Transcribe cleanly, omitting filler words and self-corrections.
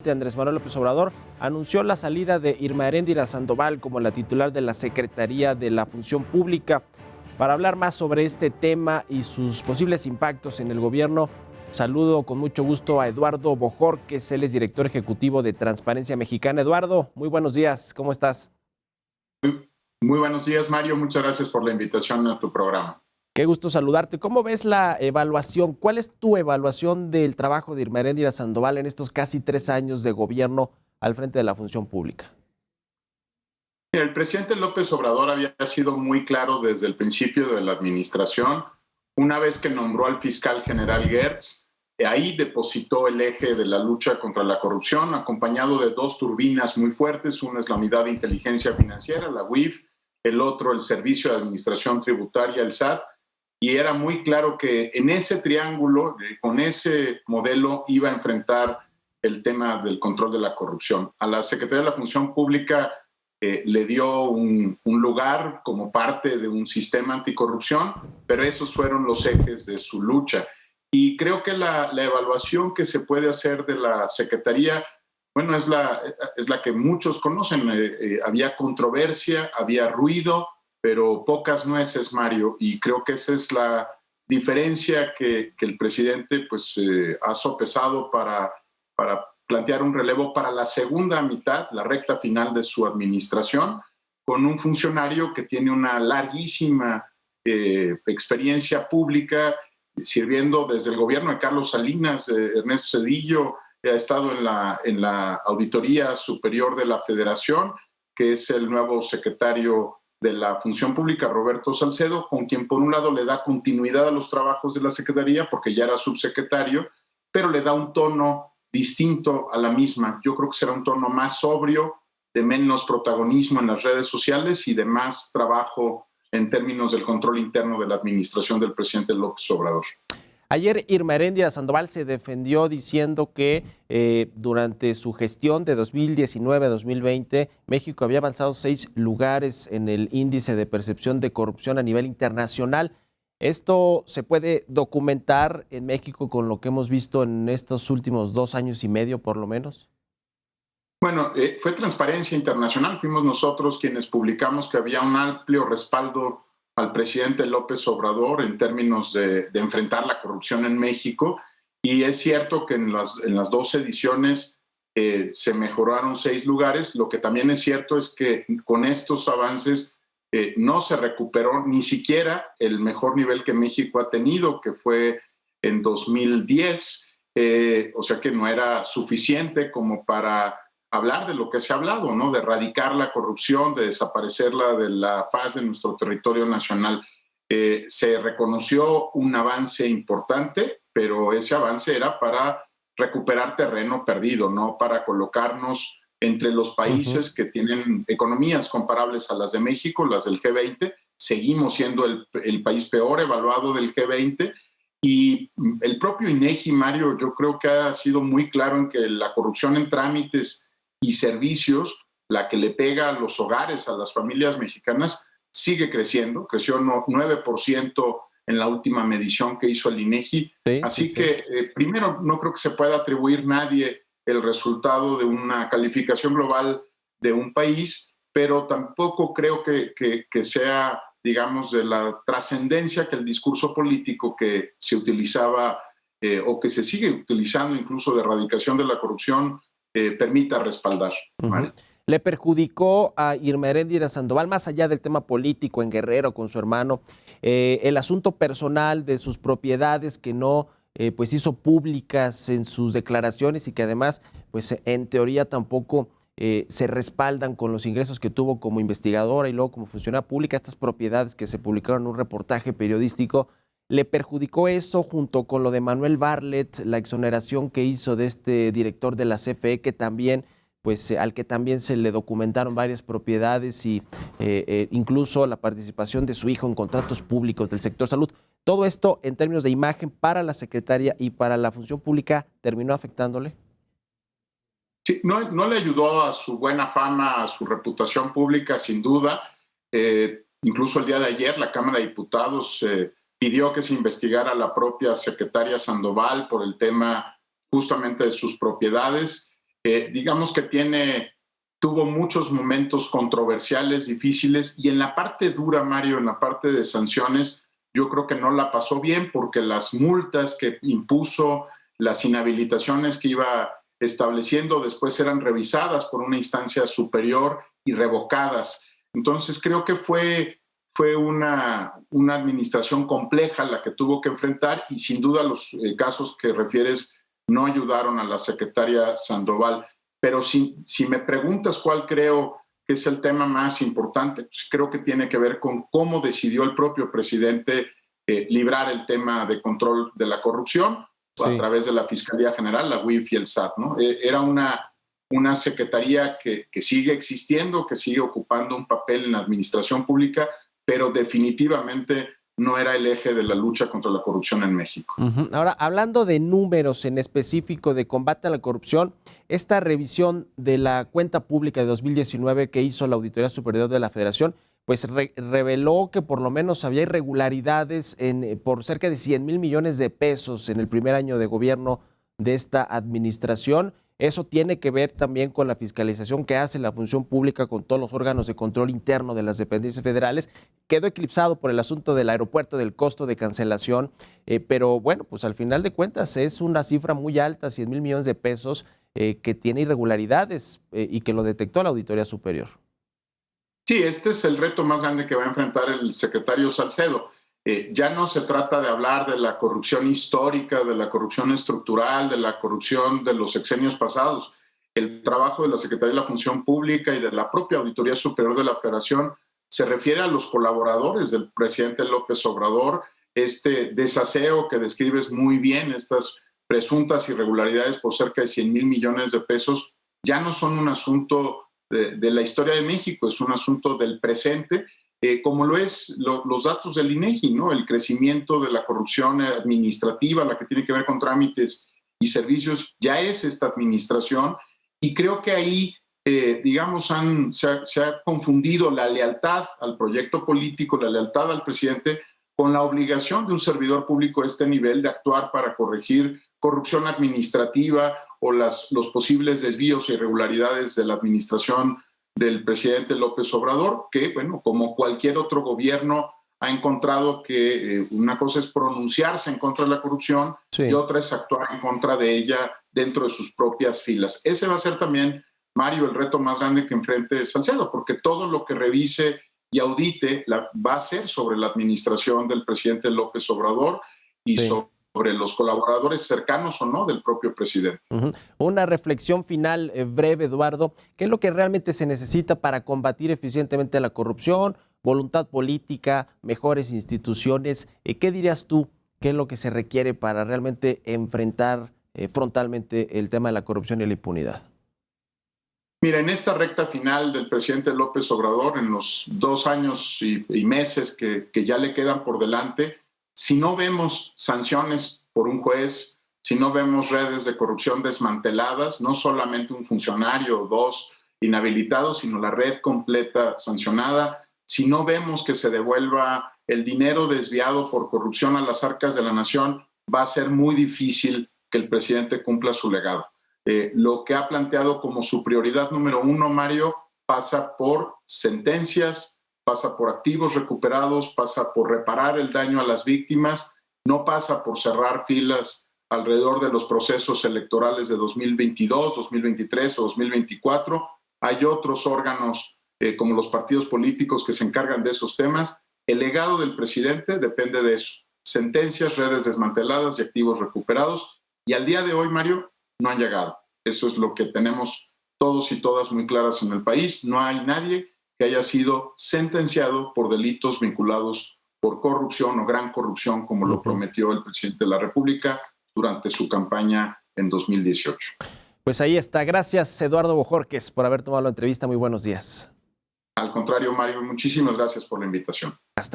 Andrés Manuel López Obrador anunció la salida de Irma Heréndira Sandoval como la titular de la Secretaría de la Función Pública. Para hablar más sobre este tema y sus posibles impactos en el gobierno, saludo con mucho gusto a Eduardo Bojórquez, él es director ejecutivo de Transparencia Mexicana. Eduardo, muy buenos días, ¿cómo estás? Muy buenos días, Mario, muchas gracias por la invitación a tu programa. Qué gusto saludarte. ¿Cómo ves la evaluación? ¿Cuál es tu evaluación del trabajo de Irma Heréndira Sandoval en estos casi 3 años de gobierno al frente de la función pública? El presidente López Obrador había sido muy claro desde el principio de la administración. Una vez que nombró al fiscal general Gertz, ahí depositó el eje de la lucha contra la corrupción, acompañado de dos turbinas muy fuertes. Una es la Unidad de Inteligencia Financiera, la UIF, el otro el Servicio de Administración Tributaria, el SAT, y era muy claro que en ese triángulo, con ese modelo, iba a enfrentar el tema del control de la corrupción. A la Secretaría de la Función Pública le dio un lugar como parte de un sistema anticorrupción, pero esos fueron los ejes de su lucha. Y creo que la evaluación que se puede hacer de la Secretaría, bueno, es la que muchos conocen. Había controversia, había ruido, pero pocas nueces, Mario, y creo que esa es la diferencia que el presidente ha sopesado para plantear un relevo para la segunda mitad, la recta final de su administración, con un funcionario que tiene una larguísima experiencia pública, sirviendo desde el gobierno de Carlos Salinas. Ernesto Zedillo ha estado en la Auditoría Superior de la Federación, que es el nuevo secretario de la Función Pública, Roberto Salcedo, con quien por un lado le da continuidad a los trabajos de la Secretaría, porque ya era subsecretario, pero le da un tono distinto a la misma. Yo creo que será un tono más sobrio, de menos protagonismo en las redes sociales y de más trabajo en términos del control interno de la administración del presidente López Obrador. Ayer Irma Heréndira Sandoval se defendió diciendo que durante su gestión de 2019 a 2020, México había avanzado 6 lugares en el índice de percepción de corrupción a nivel internacional. ¿Esto se puede documentar en México con lo que hemos visto en estos últimos 2 años y medio, por lo menos? Bueno, fue Transparencia Internacional. Fuimos nosotros quienes publicamos que había un amplio respaldo al presidente López Obrador en términos de enfrentar la corrupción en México. Y es cierto que en las 2 ediciones se mejoraron 6 lugares. Lo que también es cierto es que con estos avances no se recuperó ni siquiera el mejor nivel que México ha tenido, que fue en 2010. O sea que no era suficiente como para hablar de lo que se ha hablado, ¿no? De erradicar la corrupción, de desaparecerla de la faz de nuestro territorio nacional. Se reconoció un avance importante, pero ese avance era para recuperar terreno perdido, no para colocarnos entre los países que tienen economías comparables a las de México, las del G20. Seguimos siendo el país peor evaluado del G20. Y el propio INEGI, Mario, yo creo que ha sido muy claro en que la corrupción en trámites y servicios, la que le pega a los hogares, a las familias mexicanas, sigue creciendo. Creció 9% en la última medición que hizo el INEGI. Sí, Así sí. que, primero, no creo que se pueda atribuir nadie el resultado de una calificación global de un país, pero tampoco creo que sea, digamos, de la trascendencia que el discurso político que se utilizaba o que se sigue utilizando incluso de erradicación de la corrupción permita respaldar. ¿Le perjudicó a Irma Heréndira Sandoval, más allá del tema político en Guerrero con su hermano, el asunto personal de sus propiedades que no pues hizo públicas en sus declaraciones y que además pues en teoría tampoco se respaldan con los ingresos que tuvo como investigadora y luego como funcionaria pública? Estas propiedades que se publicaron en un reportaje periodístico, ¿le perjudicó eso junto con lo de Manuel Bartlett, la exoneración que hizo de este director de la CFE, que también, pues al que también se le documentaron varias propiedades y incluso la participación de su hijo en contratos públicos del sector salud? Todo esto en términos de imagen para la secretaria y para la función pública, ¿terminó afectándole? Sí, no le ayudó a su buena fama, a su reputación pública, sin duda. Incluso el día de ayer la Cámara de Diputados pidió que se investigara a la propia secretaria Sandoval por el tema justamente de sus propiedades. digamos que tuvo muchos momentos controversiales, difíciles, y en la parte dura, Mario, en la parte de sanciones, yo creo que no la pasó bien porque las multas que impuso, las inhabilitaciones que iba estableciendo, después eran revisadas por una instancia superior y revocadas. Entonces creo que fue una administración compleja la que tuvo que enfrentar, y sin duda los casos que refieres no ayudaron a la secretaria Sandoval. Pero si me preguntas cuál creo que es el tema más importante, pues creo que tiene que ver con cómo decidió el propio presidente librar el tema de control de la corrupción a través de la Fiscalía General, la UIF y el SAT, ¿no? Era una secretaría que sigue existiendo, que sigue ocupando un papel en la administración pública, pero definitivamente no era el eje de la lucha contra la corrupción en México. Ahora, hablando de números en específico de combate a la corrupción, esta revisión de la cuenta pública de 2019 que hizo la Auditoría Superior de la Federación, pues reveló que por lo menos había irregularidades por cerca de 100,000 millones de pesos en el primer año de gobierno de esta administración. Eso tiene que ver también con la fiscalización que hace la función pública con todos los órganos de control interno de las dependencias federales. Quedó eclipsado por el asunto del aeropuerto, del costo de cancelación, pero bueno, pues al final de cuentas es una cifra muy alta, 100,000 millones de pesos, que tiene irregularidades y que lo detectó la Auditoría Superior. Sí, este es el reto más grande que va a enfrentar el secretario Salcedo. Ya no se trata de hablar de la corrupción histórica, de la corrupción estructural, de la corrupción de los sexenios pasados. El trabajo de la Secretaría de la Función Pública y de la propia Auditoría Superior de la Federación se refiere a los colaboradores del presidente López Obrador, este desaseo que describes muy bien, estas presuntas irregularidades por cerca de 100,000 millones de pesos, ya no son un asunto de la historia de México, es un asunto del presente, como lo es los datos del INEGI, ¿no? El crecimiento de la corrupción administrativa, la que tiene que ver con trámites y servicios, ya es esta administración, y creo que ahí, digamos, se ha confundido la lealtad al proyecto político, la lealtad al presidente, con la obligación de un servidor público de este nivel de actuar para corregir corrupción administrativa o los posibles desvíos e irregularidades de la administración del presidente López Obrador, que, bueno, como cualquier otro gobierno, ha encontrado que una cosa es pronunciarse en contra de la corrupción y otra es actuar en contra de ella dentro de sus propias filas. Ese va a ser también, Mario, el reto más grande que enfrente Salcedo, porque todo lo que revise y audite va a ser sobre la administración del presidente López Obrador y sobre los colaboradores cercanos o no del propio presidente. Una reflexión final breve, Eduardo. ¿Qué es lo que realmente se necesita para combatir eficientemente la corrupción? Voluntad política, mejores instituciones. ¿Qué dirías tú? ¿Qué es lo que se requiere para realmente enfrentar frontalmente el tema de la corrupción y la impunidad? Mira, en esta recta final del presidente López Obrador, en los 2 años y meses que ya le quedan por delante, si no vemos sanciones por un juez, si no vemos redes de corrupción desmanteladas, no solamente un funcionario o 2 inhabilitados, sino la red completa sancionada, si no vemos que se devuelva el dinero desviado por corrupción a las arcas de la nación, va a ser muy difícil que el presidente cumpla su legado. Lo que ha planteado como su prioridad número 1, Mario, pasa por sentencias, pasa por activos recuperados, pasa por reparar el daño a las víctimas, no pasa por cerrar filas alrededor de los procesos electorales de 2022, 2023 o 2024. Hay otros órganos como los partidos políticos que se encargan de esos temas. El legado del presidente depende de eso. Sentencias, redes desmanteladas y activos recuperados. Y al día de hoy, Mario, no han llegado. Eso es lo que tenemos todos y todas muy claras en el país. No hay nadie que haya sido sentenciado por delitos vinculados por corrupción o gran corrupción, como lo prometió el presidente de la República durante su campaña en 2018. Pues ahí está. Gracias, Eduardo Bojorquez, por haber tomado la entrevista. Muy buenos días. Al contrario, Mario, muchísimas gracias por la invitación. Hasta